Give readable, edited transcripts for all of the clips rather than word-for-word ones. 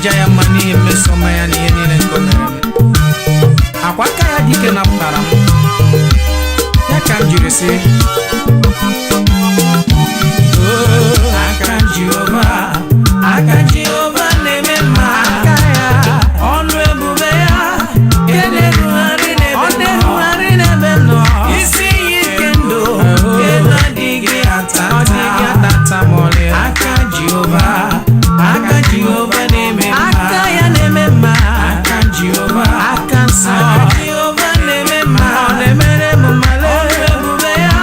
jaya mani mesoma ya ni ni nkomere akwaka ya dike na putara ya kan jirisi aka Jehovah neme ma aka ya onu ebube ya keneruari nebe no isi yikendo kena digi atata mole aka Jehovah neme ma aka ya neme ma aka Jehovah neme ma onemere mumale ebube ya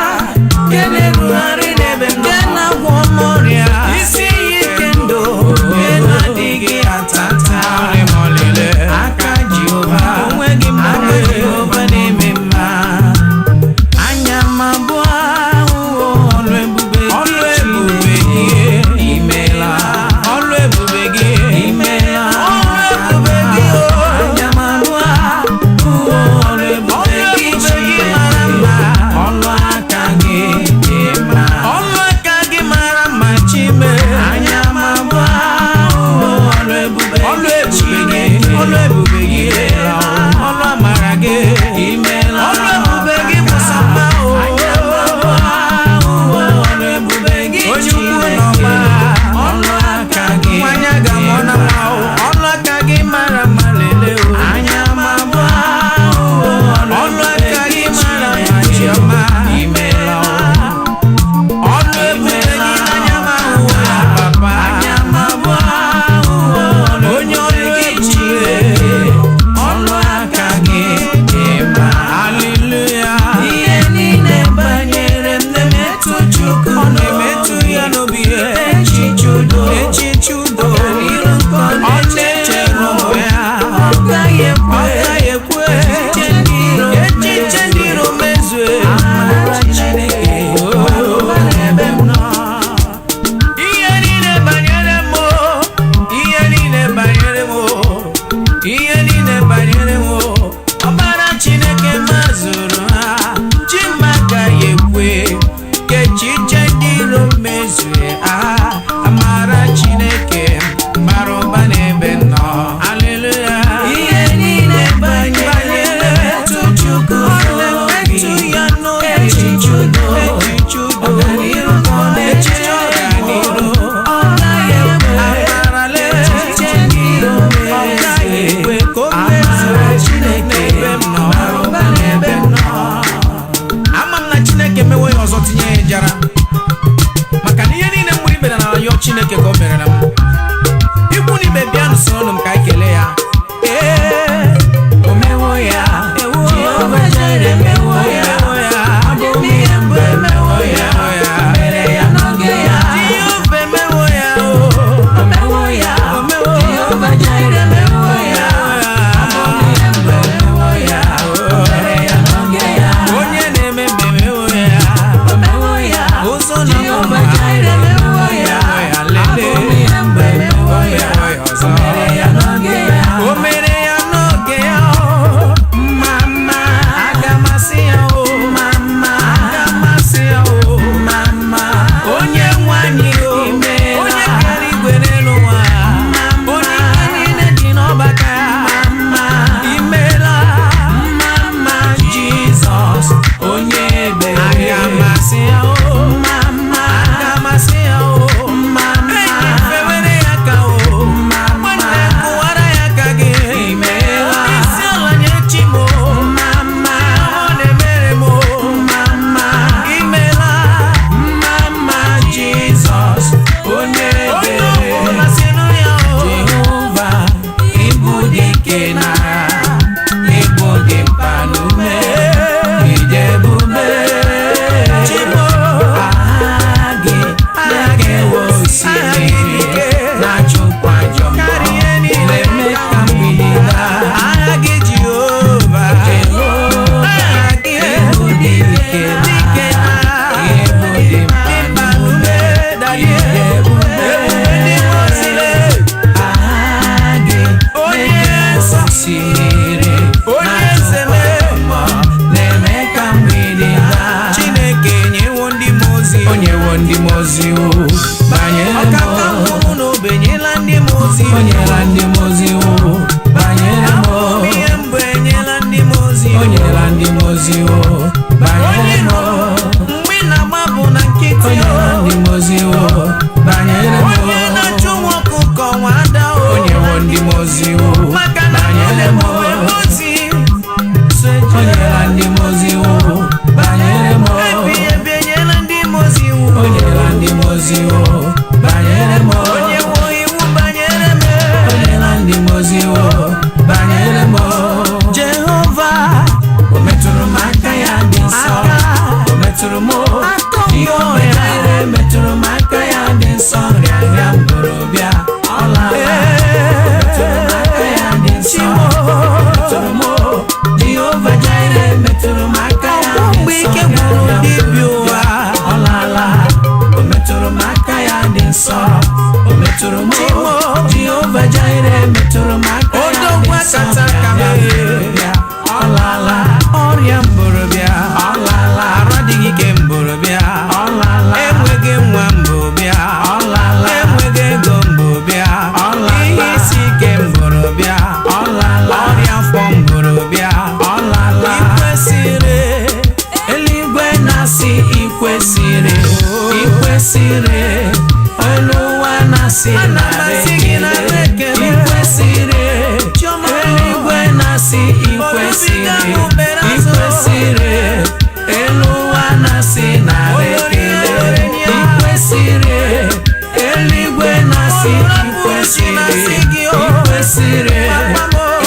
mozi o banyere m mgbe ị na-agba bụ na nkịtị onyela ndị mozi o banyere m onye na-achụ nwa ọkụkọ nwa ada onyewo ndị mozi o maka na banyere m mozi onyela ndị mozi o banyere m ebi enyela ndị mozi iwu onyela ndị mozi o banyere m onye nwe iwu banyere m onyela ndị mozi o banyere m Jehova o metụrụ m aka ya dị nsọ o metụrụ m ihe ohere metụrụ m aka ya dị nsọ nrịanrịa m bụrụ bịa ọlala o metụrụ m aka ya dị nsọ o metụrụ m Jehova Jire metụrụ m aka ya dị mgbe nsọ ike gwụrụ dibịa ụwa ọlala o metụrụ m aka ya dị nsọ o metụrụ m Jehova Jire metụrụ m aka ya dị odogwu nsọ akata aka m bịa ọlala ọrịa mbụrụ bịa ọlala arụ adịghị ike mbụrụ bịa ọlala enweghị nwa mbụ bịa ọlala enweghị ego mbụ bịa ihe isi ike mbụrụ bịa ọlala ọrịa afọ mbụrụ bịa ọlala ikwesịrị eluigwe na-asị ikwesịrị ikwesịrị elu ụwa na-asị Ana m asị gị nara ekele. ikwesịrị Chioma. eluigwe na-asị ikwesịrị Olubiga m bere azụ. ikwesịrị elu ụwa na-asị nara ekele ikwesịrị eluigwe na-asị ikwesịrị ikwesịrị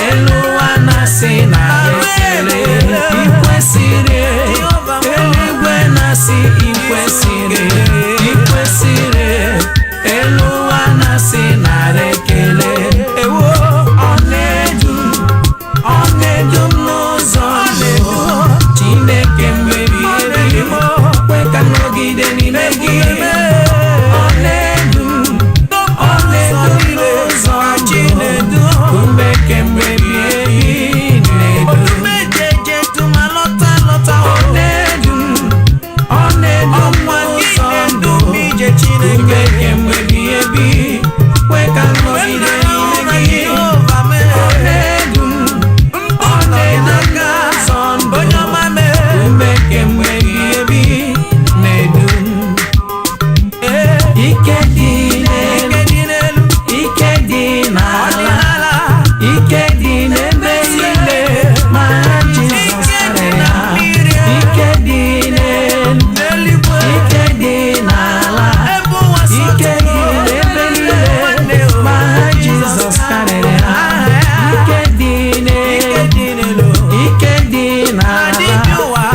elu ụwa na-asị nara ekele ikwesịrị eluigwe na-asị ikwesịrị ikwesịrị elu ụwa na-asị nara ekele ewo ọ na-edu m n'ụzọ ndụ Chineke mmeri eri kwe ka nọgide n'ime gị ọ na-edu m n'ụzọ ndụ Chineke mmeri eri na-edu olumejeje tuma lọta lọta ọ na-edu m n'ụzọ ndụ ije Chineke Chineke mmeri ebi kwe ka nọgide n'ime gị ọ na-edu m n'ụzọ ndụ onye ọma mee Chineke mmeri ebi na-edu m ike dị n'elu ike dị n'elu ike dị n'ala ọdịnala ike dị n'ebe niile ma ha Jizọs karịrị ha ike dị n'elu n'eluigwe ike dị n'ala ebe ụwa ike dị n'ebe niile ma ha Jizọs karịrị ha ike dị n'elu ike dị n'ala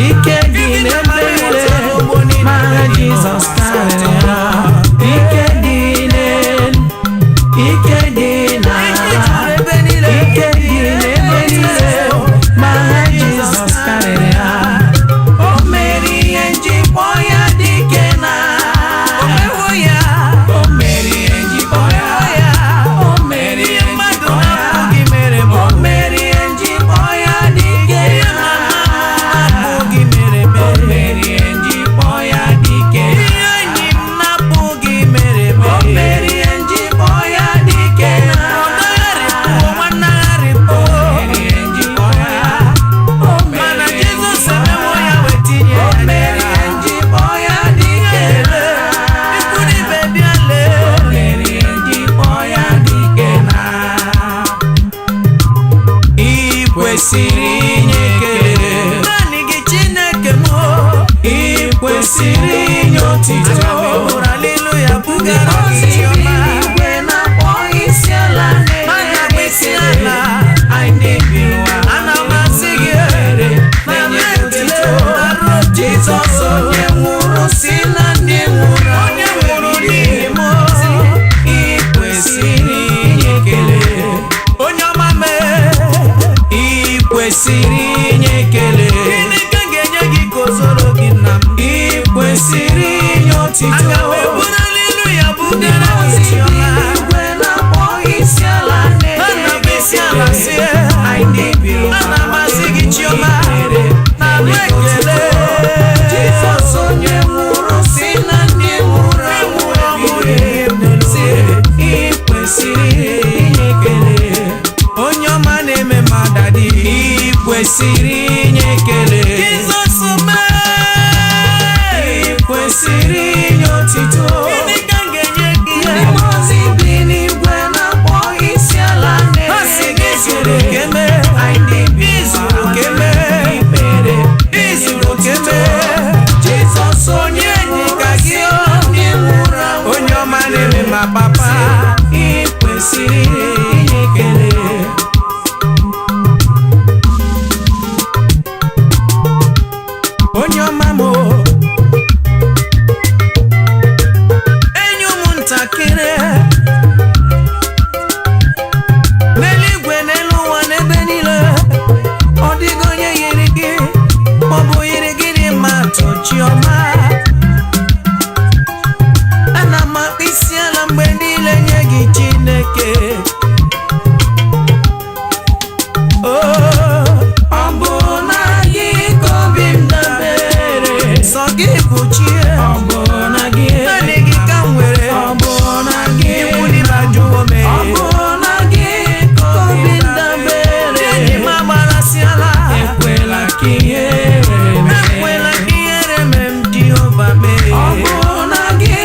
ike dị n'ebe niile ma ha Jizọs karịrị ha ike dị n'elu ike dị n'ala ike dị n'ebe niile ma ha Jizọs karịrị ha o mere ihe njikpọ ya dike na omewo ya o mere ihe njikpọ ya o mere ihe mmadụ njikpọ ya na-apụghị mere m o mere ihe njikpọ ya dike na apụghị mere m o mere ihe njikpọ ya dike ihe enyi m na-apụghị mere m o mere ihe njikpọ ya dike na ọdagharịpụ nwanagharịpụ o mere ihe njikpọ ya o mana mere ihe Jizọs njikpọ emewo ya ya wee tinye o ya mere ihe njikpọ ya dike na ikwu na ibe bịa lee o mere ihe njikpọ ya dike na ị kwesịrị inye ekele naanị gị Chineke m ị kwesịrị inye otito bụrụ haleluya bugara gị ozi chiọma igwe na-akpọ isi ala Mana bụ isi ala. anyị na-ebiri ụwa Ana m asị gị na-enye ekele otito arụ Jizọs onye nwụrụ si na ndị nwụrụ onye nwụrụ n'ihi m ị kwesịrị inye ekele onye ọma mee ị kwesịrị inye ekele Chineke ga-enye gị ka o zoro gị nna m ị kwesịrị inye otito aga m eburu haleluya bugara onye ọma m enyi ụmụntakịrị n'eluigwe n'elu ụwa n'ebe niile ọ dịghị onye yiri gị ma ọ bụ yiri gị dị mma tochi ọma ana m akpọ isi ala mgbe niile nye gị Chineke ọ bụ na gị ka obi m dabere sọ gị bụ chi ọ bụ na gị naanị gị ka m nwere ọ bụ na gị iwulibajụwo m ọ bụ na gị ka obi m dabere enyi m agbarasịala ekwela ka ihere mee m Jehova mee ọ bụ na gị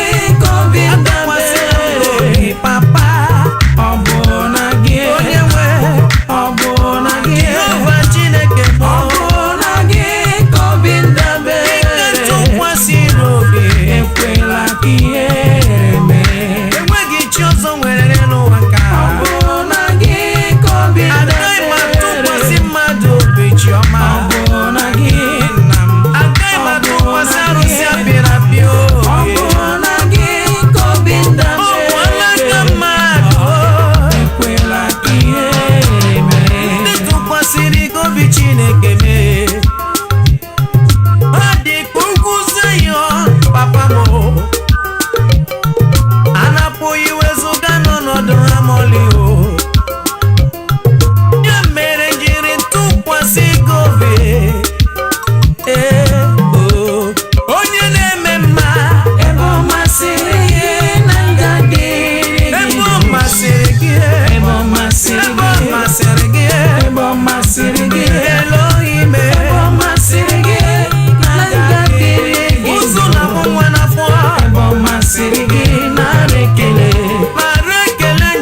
ka obi m dabere papa ọ bụ na gị onye nwe ọ bụ na gị Jehova Chineke ọ bụ na gị ka obi m dabere tụkwasịrị obi ekwela ka ihere mee enweghị chi ọzọ nwere n'ụwa ka ọ bụ na gị ka obi m dabere agaghị m atụkwasị mmadụ obi chiọma ọ bụ na gị nna m agaghị m atụkwasị arụsị apịrị apị ọ bụ na gị ka obi m dabere ọ bụ n'aka mmadụ ekwela ka ihere mee ndị tụkwasịrị gị obi Chineke mee ọ dị ka ugwu Zayọn papa m anapụghị wezụga n'ọnọdụ ha ma ọlị ya mere jiri tụkwasị gị obi onye na-eme mma ebe ọ masịrị gị na ngadi ebe ọ masịrị gị ebe ọ masịrị gị ebe ọ masịrị gị Elohim ebe ọ masịrị gị na ngadi ụzọ na mụ nwa n'afọ ebe ọ masịrị gị nara ekele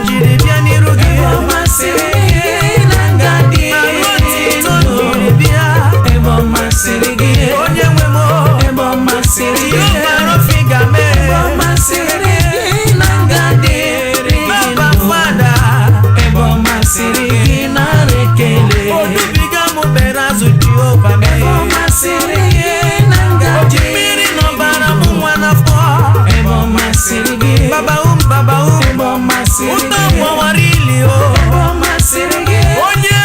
njiri bịa n'iru gị ebe ọ masịrị gị na ngadi otito njiri bịa ebe ọ masịrị gị onye nwe m ebe ọ masịrị gị Rafiga mee ebe ọ masịrị gị na ngadi Baba Fada ebe ọ masịrị gị nara ekele odubiga m bere azụ Jehova mee ebe ọ masịrị gị na ngadi mmiri n'ọbara m nwa n'afọ ebe ọ masịrị gị baba ebe ọ masịrị gị ụtọ gbawara ili ebe ọ masịrị gị onye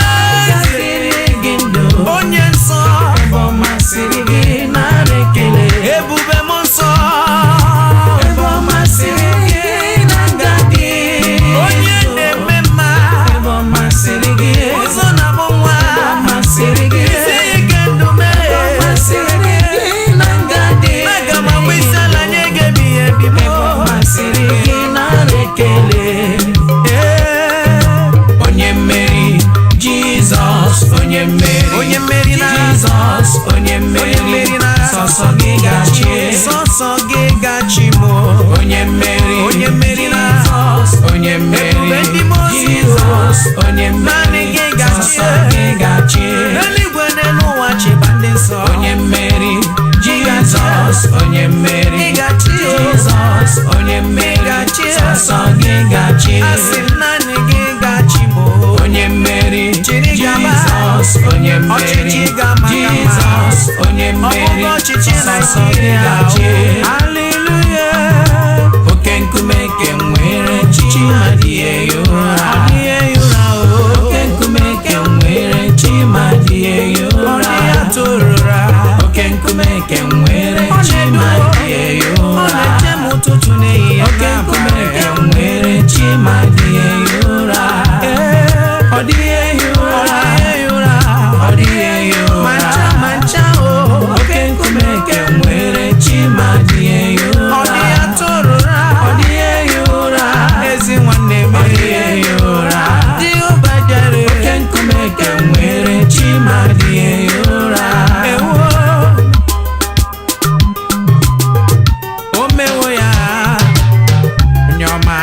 gị ndụ onye nsọ ebe ọ masịrị gị nara ekele ebube m nsọ ebe ọ masịrị gị na ngadi onye na-eme mma ebe ọ masịrị gị ụzọ na bụ nwa ebe ọ masịrị gị isi ike ndụ mee ebe ọ masịrị gị na ngadi aga m agba isi ala nye gị ebighị ebi ebe ọ masịrị gị nara ekele onye mmeri Jizọs onye mmeri na Jizọs onye mmeri na sọsọ gị gachi m onye mmeri na Jizọs onye mmeri Jizọs onye mmeri sọsọ gị gachi eluigwe n'elu ụwa chịba ndị nsọ onye mmeri Jizọs onye mmeri Jizọs onye mmeri sọsọ gị gachi asị naanị gị gachi m onye mmeri Jizọs onye mmeri Jizọs onye mmeri sọsọ gị gachi hallelujah oke nkume ke nwere chi ma dịghị ụra oke nkume ke nwere chi ma dịghị ụra oke nkume ke nwere chi ma dịghị ụra oke nkume ke nwere chi ma dịghị ụra ọ dịghị ụra ọ dịghị ụra mancha oke nkume ke nwere chi ma dịghị ụra ọ dịghị ụra ezi nwanne m ọ dịghị ụra Jehova jere oke nkume ke nwere chi ma dịghị ụra o mewo ya onye ọma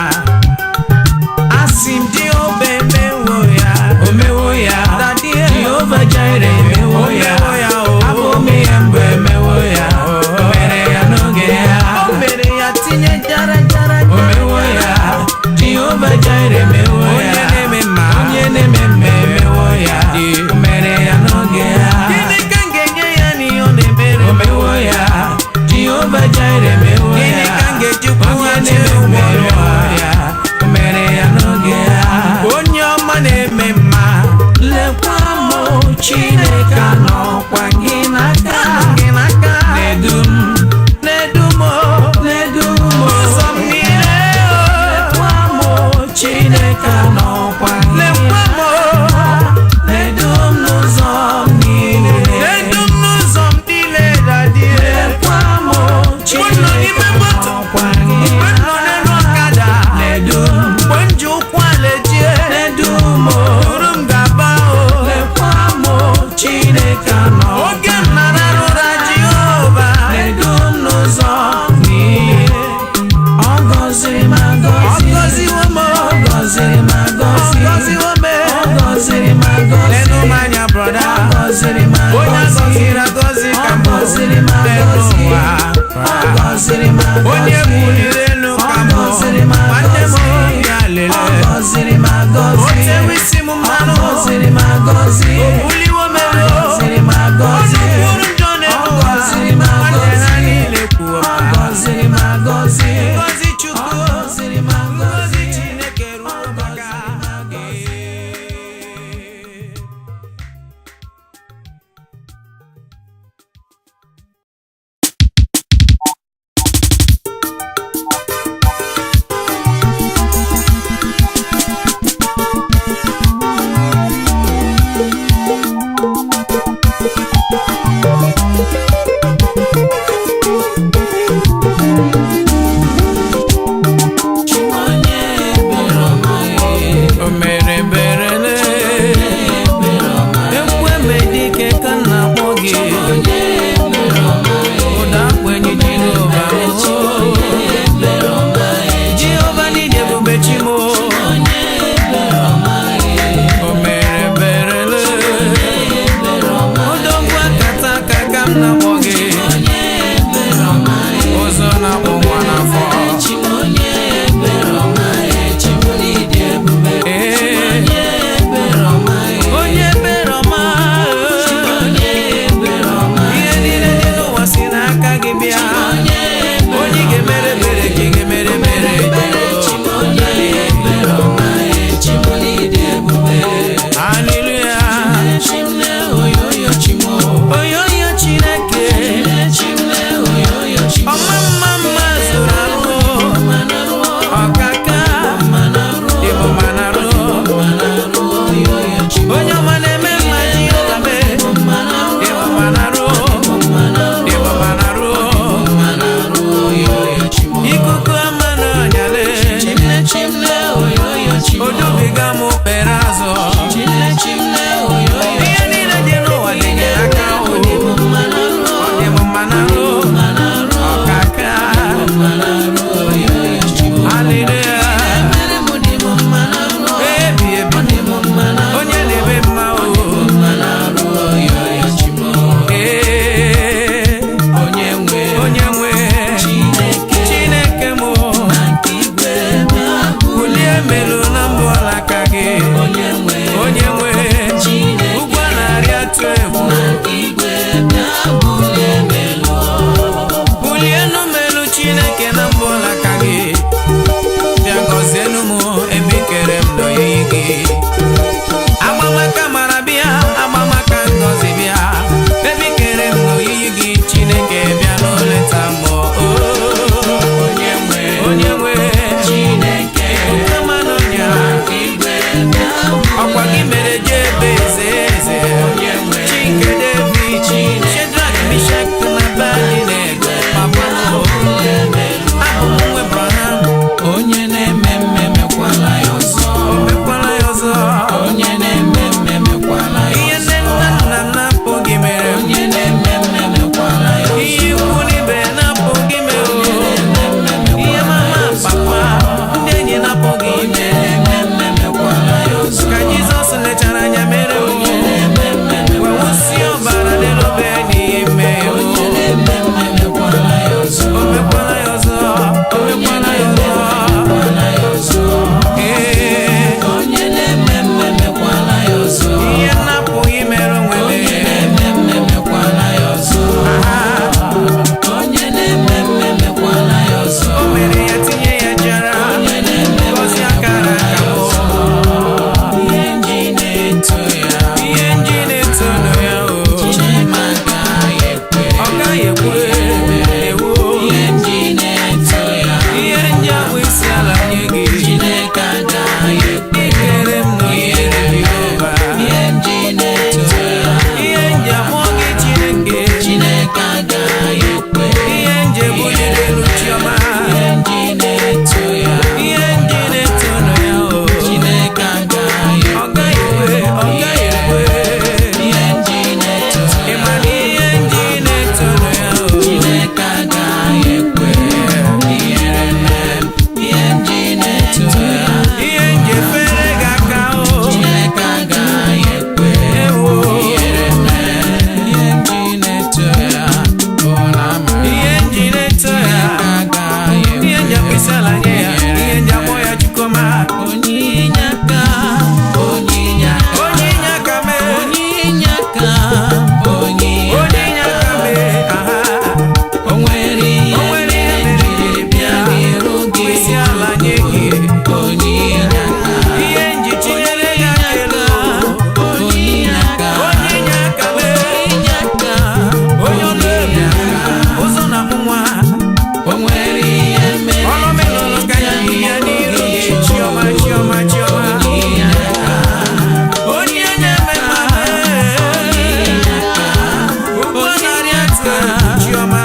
na-atụ egwu chiọma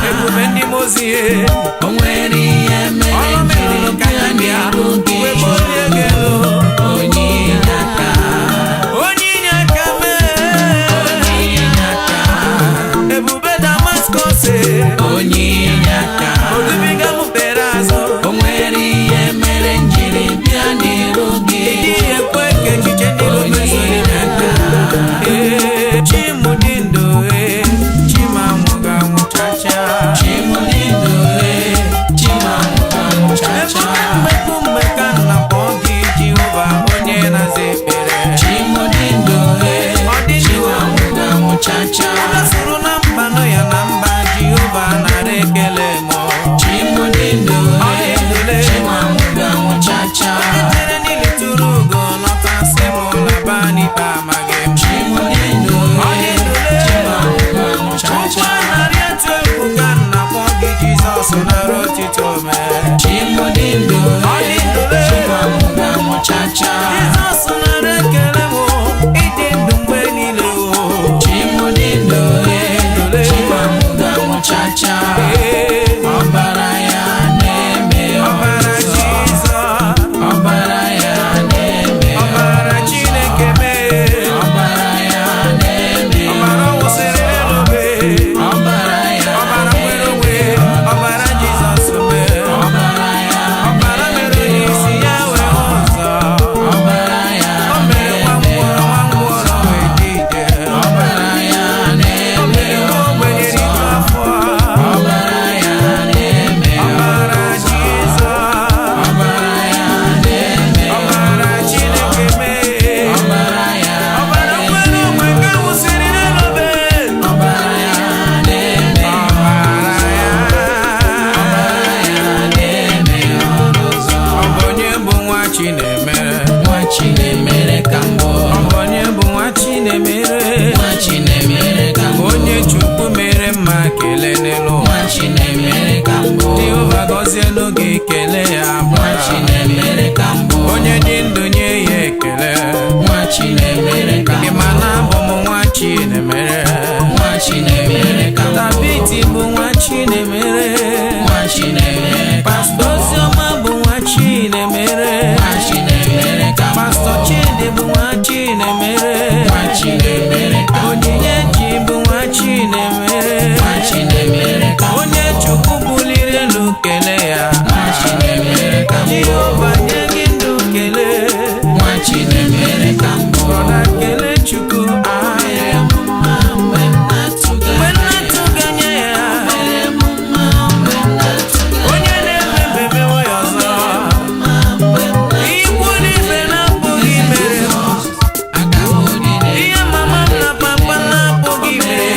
ebube ndị mozi o nwere ihe mere ọrụ merụrụ ka ya bịa wee onye ga-elo onye inye aka onye inye aka mee ebube Damaskọs onye inye aka odubiga m kpere azụ o nwere ihe mere njiri bịa n'iru gị ịdị ekwe ka echiche niile mezuru n'aka Chimụdị ndụ Chimanwụghị anwụ chacha Chimụdị ndụ Chimanwụghị anwụ chacha mmekpu mmeka nna kpọọ gị Jehova onye na-aza ekpere Chimụdị ndụ Chimanwụghị anwụ chacha ụda sụrụ na mba nọ ya na mba Jehova nara ekele m Chimụdị ndụ Chimanwụghị anwụ chacha ejere niile tụrụ ugo nọta sị m laba n'ikpe amaghị m Chimụdị ndụ Chimanwụghị anwụ chacha ụgbọ narị etu egwu ka nna kpọọ gị Jizọs nara otito mee Chimụdị ndụ Chimanwụghị anwụ chacha Jizọs nara ekele m ịdị ndụ mgbe niile Chimụdị ndụ Chimanwụghị anwụ chacha ọbara ya na-eme ọbara Jizọs ọbara ya na-eme ọbara Chineke mee ọbara ya na-eme ọbara wụsịrị n'obe ọbara ya ọbara nwere onwe ọbara Jizọs mee ọbara ya ọbara mere onye isi ya wee ọzọ ọbara ya o mere nwa ngwọrọ wee dị ije ọbara ya o mere nwa ogbenye riju afọ ọbara ya na-eme ọbara Jizọs ọbara ya na-eme ọbara Chineke mee ọbara ya ọbara nwere onwe nke wụsịrị n'elobe ọbara ya na-eme na-eme ọrụ ọzọ ọ bụ onye bụ nwa Chinemere nwa Chinemere ka mbụ ọ bụ onye bụ nwa Chinemere nwa Chinemere ka mbụ onye Chukwu mere mma kelee n'elu ụwa nwa Chinemere ka mbụ Jehova gọzie n'oge ekele ya nwa Chinemere ka mbụ onye dị ndụ nye ya ekele nwa Chinemere ka ị mbụ ma na abụ m nwa Chinemere nwa Chinemere ka mbụ David bụ nwa Chinemere nwa Chinemere ka mbụ Pastọ Oziọma bụ nwa Chinemere nwa Chinemere ka mbụ Pastọ Chidi bụ nwa Chinemere nwa Chinemere ka mbụ Onyinyechi bụ nwa Chinemere nwa Chinemere ka mbụ onye Chukwu buliri elu kelee ya nwa Chinemere ka mbụ Jehova nye gị ndụ kelee nwa Chinemere ka mbụ brọda kelee Chukwu ahịa mgbe m na-atụga mgbe nnatụganye ya onye na-eme emewe ya ọzọ ikwu n'ife na-apụghị mere ihe mama m na papa na-apụghị mere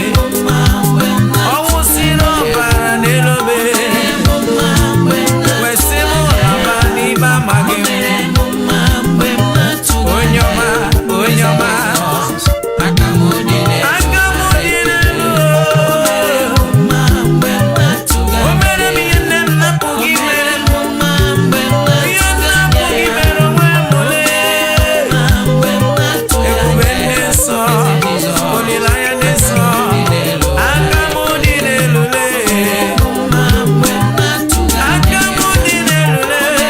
ọnwụ si n'ọbara n'elobe wesị m laba n'ime amaghị m onye ọma onye ọma aka m dị n'elu o mere m ihe nne m na-apụghị mere m ihe m na-apụghị mere onwe m lee ebube ndị nsọ olileanya ndị nsọ aka m dị n'elu lee aka m dị n'elu lee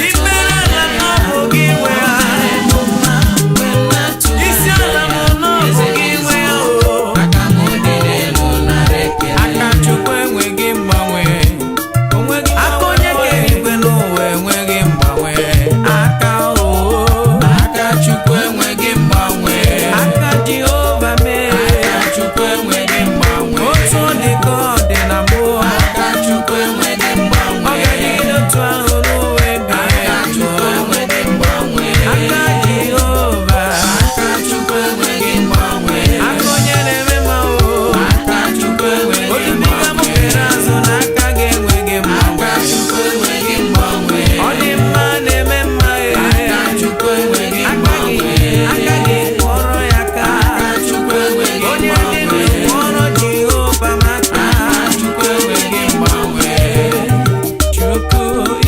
ikpere ala n'ọbụghị nwe ha isi ala m n'ọbụghị nwe ya o aka Chukwu enweghị mgbanwe aka onye kere igwe n'ụwa enweghị mgbanwe aka aka Chukwu enweghị mgbanwe aka Jehova mee aka Chukwu enweghị mgbanwe otu ọ dị ka ọ dị na mbụ aka Chukwu enweghị mgbanwe ọ ga-adịgide otu ahụ n'ụwa aka Chukwu enweghị mgbanwe aka Jehova aka Chukwu enweghị mgbanwe aka onye na-eme mma aka Chukwu enweghị odubiga m kere azụ na aka gị enweghị mgbanwe aka Chukwu enweghị mgbanwe ọ dị mma na-eme mma aka Chukwu enweghị mgbanwe aka gị kpọrọ ya aka Chukwu enweghị onye dị ndụ kpọrọ Jehova maka Chukwu enweghị mgbanwe Chukwu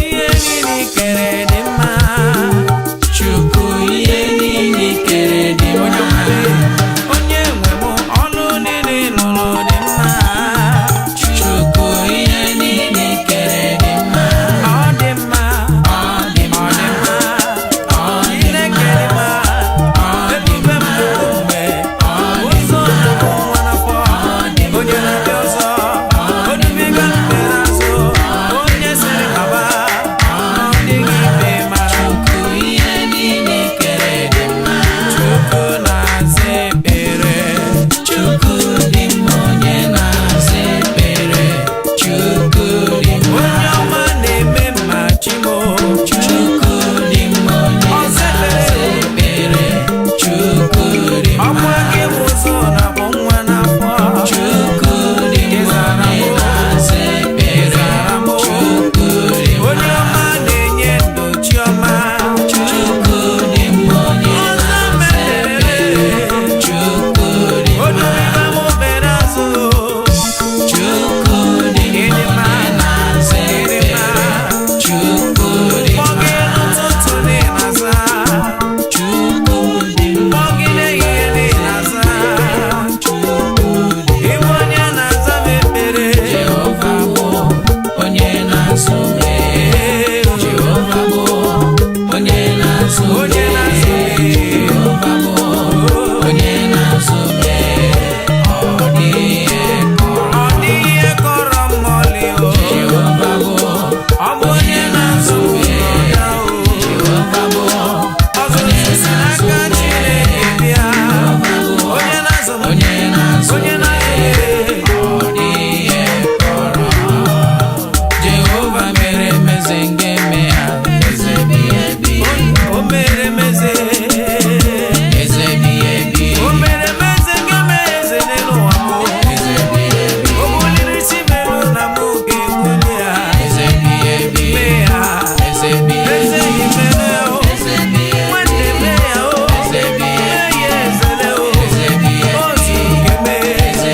ihe niile i kere dị mma Chukwu ihe niile i kere dị mma onye nwe m onye na-adịghị Jehova mere meze nke eme ya eze ebighị ebi. O mere meze eze ebighị ebi. O mere meze nke eme eze n'elu ụwa m eze ebighị ebi. O buliri isi melu na mụ ga-ebuli ya eze ebighị ebi. Mee ya eze ebighị ebi. Eze yi mere o eze ebighị ebi. Nwanne mee ya o eze ebighị ebi. Mee ya eze le o eze ebighị ebi. O zuru nke mee eze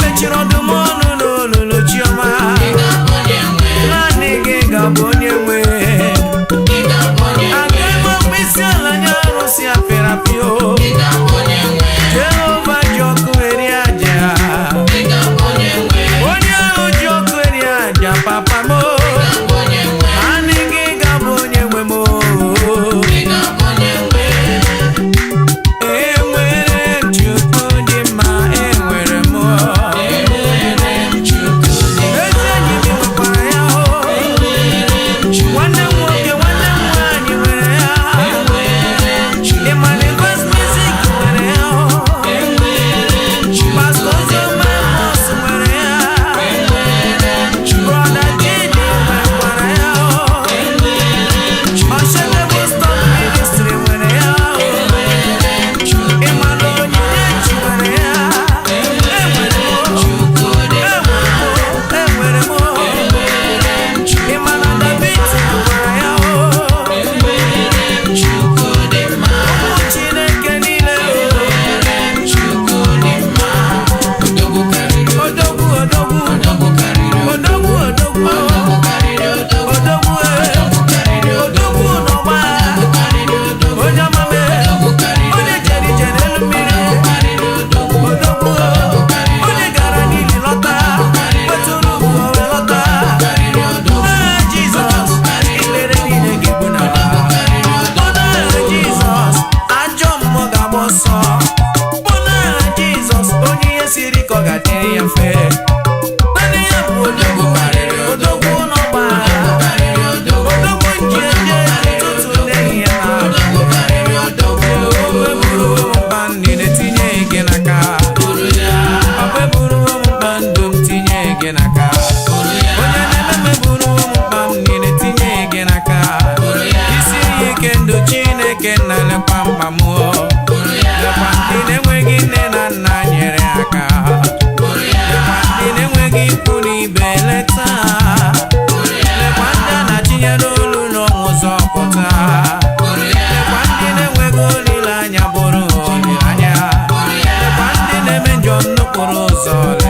mechiri ọdụm ọnụ n'olulu chiọma naanị gị ga-abụ onye nwe agaghị m mkpịsị ala nye arụsị apịrị apị o Jehova ji ọkụ eri aja onye ahụ ji ọkụ eri aja papa m naanị gị ga-abụ onye nwe m All